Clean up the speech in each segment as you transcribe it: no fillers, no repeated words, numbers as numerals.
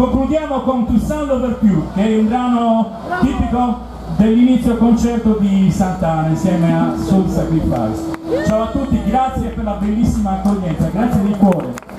Concludiamo con Toussaint Louverture, che è un brano tipico dell'inizio concerto di Sant'Anna insieme a Soul Sacrifice. Ciao a tutti, grazie per la bellissima accoglienza, grazie di cuore.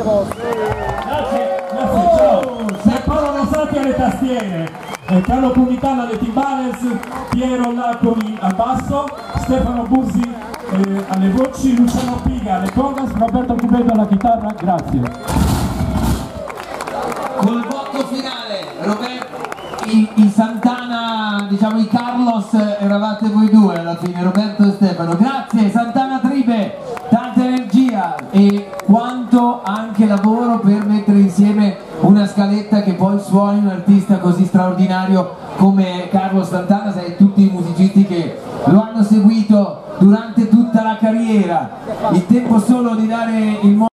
Grazie, ciao. Paolo Rosati alle tastiere, Carlo Pumitano alle timbales, Piero Laconi al basso, Stefano Busi alle voci, Luciano Piga alle congas, Roberto Cubedo alla chitarra. Grazie. Col voto finale, i Santana, diciamo i Carlos, eravate voi due alla fine, Roberto e Stefano. Grazie Santana Tribe, tanta energia e quanto anche lavoro per mettere insieme una scaletta che poi suoni un artista così straordinario come Carlos Santana e tutti i musicisti che lo hanno seguito durante tutta la carriera. Il tempo solo di dare il